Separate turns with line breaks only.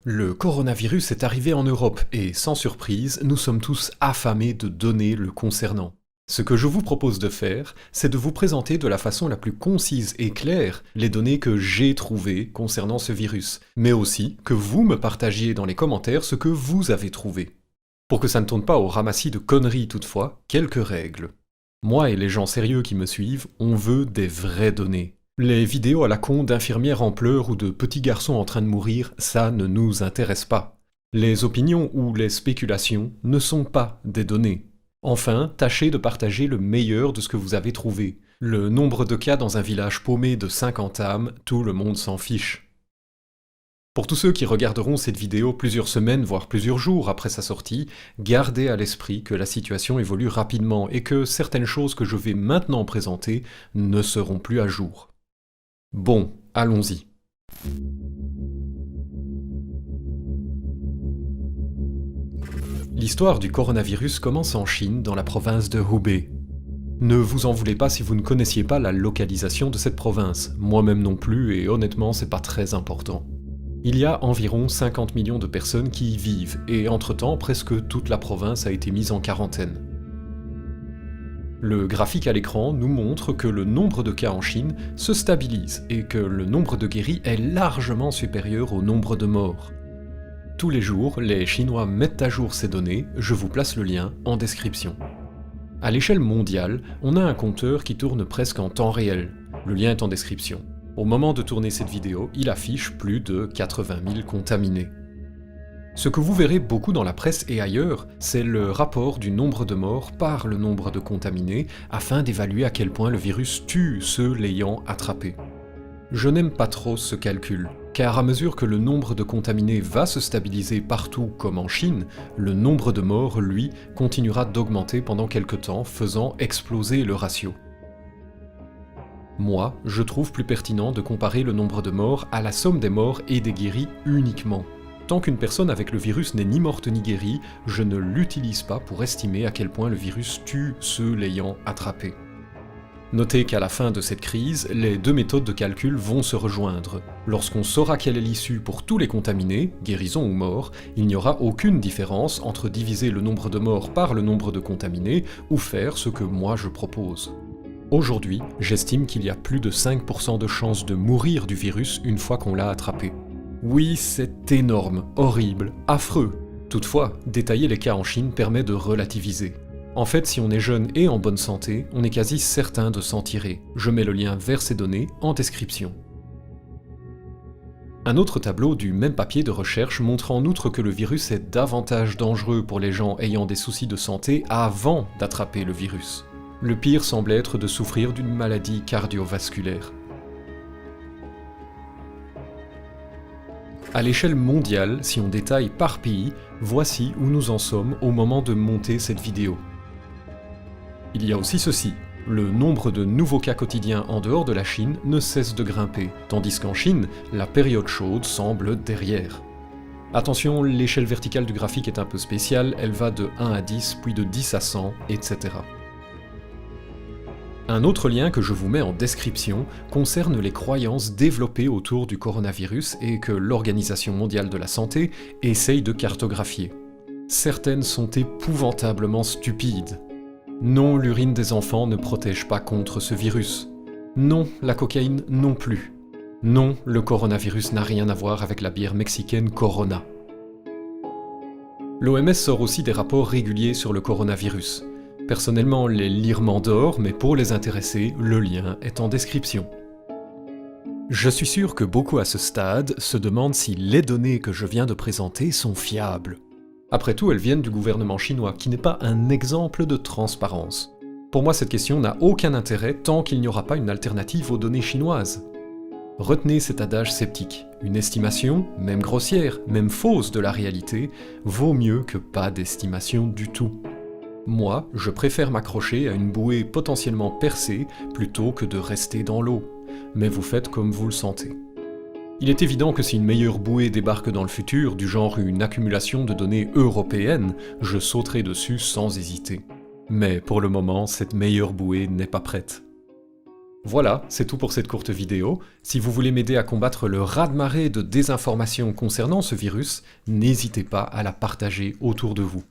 Le coronavirus est arrivé en Europe et, sans surprise, nous sommes tous affamés de données le concernant. Ce que je vous propose de faire, c'est de vous présenter de la façon la plus concise et claire les données que j'ai trouvées concernant ce virus, mais aussi que vous me partagiez dans les commentaires ce que vous avez trouvé. Pour que ça ne tourne pas au ramassis de conneries toutefois, quelques règles. Moi et les gens sérieux qui me suivent, on veut des vraies données. Les vidéos à la con d'infirmières en pleurs ou de petits garçons en train de mourir, ça ne nous intéresse pas. Les opinions ou les spéculations ne sont pas des données. Enfin, tâchez de partager le meilleur de ce que vous avez trouvé. Le nombre de cas dans un village paumé de 50 âmes, tout le monde s'en fiche. Pour tous ceux qui regarderont cette vidéo plusieurs semaines, voire plusieurs jours après sa sortie, gardez à l'esprit que la situation évolue rapidement et que certaines choses que je vais maintenant présenter ne seront plus à jour. Bon, allons-y. L'histoire du coronavirus commence en Chine, dans la province de Hubei. Ne vous en voulez pas si vous ne connaissiez pas la localisation de cette province, moi-même non plus, et honnêtement c'est pas très important. Il y a environ 50 millions de personnes qui y vivent, et entre-temps presque toute la province a été mise en quarantaine. Le graphique à l'écran nous montre que le nombre de cas en Chine se stabilise et que le nombre de guéris est largement supérieur au nombre de morts. Tous les jours, les Chinois mettent à jour ces données, je vous place le lien en description. À l'échelle mondiale, on a un compteur qui tourne presque en temps réel, le lien est en description. Au moment de tourner cette vidéo, il affiche plus de 80 000 contaminés. Ce que vous verrez beaucoup dans la presse et ailleurs, c'est le rapport du nombre de morts par le nombre de contaminés afin d'évaluer à quel point le virus tue ceux l'ayant attrapé. Je n'aime pas trop ce calcul, car à mesure que le nombre de contaminés va se stabiliser partout comme en Chine, le nombre de morts, lui, continuera d'augmenter pendant quelque temps, faisant exploser le ratio. Moi, je trouve plus pertinent de comparer le nombre de morts à la somme des morts et des guéris uniquement. Tant qu'une personne avec le virus n'est ni morte ni guérie, je ne l'utilise pas pour estimer à quel point le virus tue ceux l'ayant attrapé. Notez qu'à la fin de cette crise, les deux méthodes de calcul vont se rejoindre. Lorsqu'on saura quelle est l'issue pour tous les contaminés, guérisons ou morts, il n'y aura aucune différence entre diviser le nombre de morts par le nombre de contaminés ou faire ce que moi je propose. Aujourd'hui, j'estime qu'il y a plus de 5% de chances de mourir du virus une fois qu'on l'a attrapé. Oui, c'est énorme, horrible, affreux. Toutefois, détailler les cas en Chine permet de relativiser. En fait, si on est jeune et en bonne santé, on est quasi certain de s'en tirer. Je mets le lien vers ces données en description. Un autre tableau du même papier de recherche montre en outre que le virus est davantage dangereux pour les gens ayant des soucis de santé avant d'attraper le virus. Le pire semble être de souffrir d'une maladie cardiovasculaire. À l'échelle mondiale, si on détaille par pays, voici où nous en sommes au moment de monter cette vidéo. Il y a aussi ceci, le nombre de nouveaux cas quotidiens en dehors de la Chine ne cesse de grimper, tandis qu'en Chine, la période chaude semble derrière. Attention, l'échelle verticale du graphique est un peu spéciale, elle va de 1 à 10, puis de 10 à 100, etc. Un autre lien que je vous mets en description concerne les croyances développées autour du coronavirus et que l'Organisation mondiale de la santé essaye de cartographier. Certaines sont épouvantablement stupides. Non, l'urine des enfants ne protège pas contre ce virus. Non, la cocaïne non plus. Non, le coronavirus n'a rien à voir avec la bière mexicaine Corona. L'OMS sort aussi des rapports réguliers sur le coronavirus. Personnellement, les lire m'endort, mais pour les intéressés, le lien est en description. Je suis sûr que beaucoup à ce stade se demandent si les données que je viens de présenter sont fiables. Après tout, elles viennent du gouvernement chinois, qui n'est pas un exemple de transparence. Pour moi, cette question n'a aucun intérêt tant qu'il n'y aura pas une alternative aux données chinoises. Retenez cet adage sceptique. Une estimation, même grossière, même fausse de la réalité, vaut mieux que pas d'estimation du tout. Moi, je préfère m'accrocher à une bouée potentiellement percée plutôt que de rester dans l'eau. Mais vous faites comme vous le sentez. Il est évident que si une meilleure bouée débarque dans le futur, du genre une accumulation de données européennes, je sauterai dessus sans hésiter. Mais pour le moment, cette meilleure bouée n'est pas prête. Voilà, c'est tout pour cette courte vidéo. Si vous voulez m'aider à combattre le raz-de-marée de désinformation concernant ce virus, n'hésitez pas à la partager autour de vous.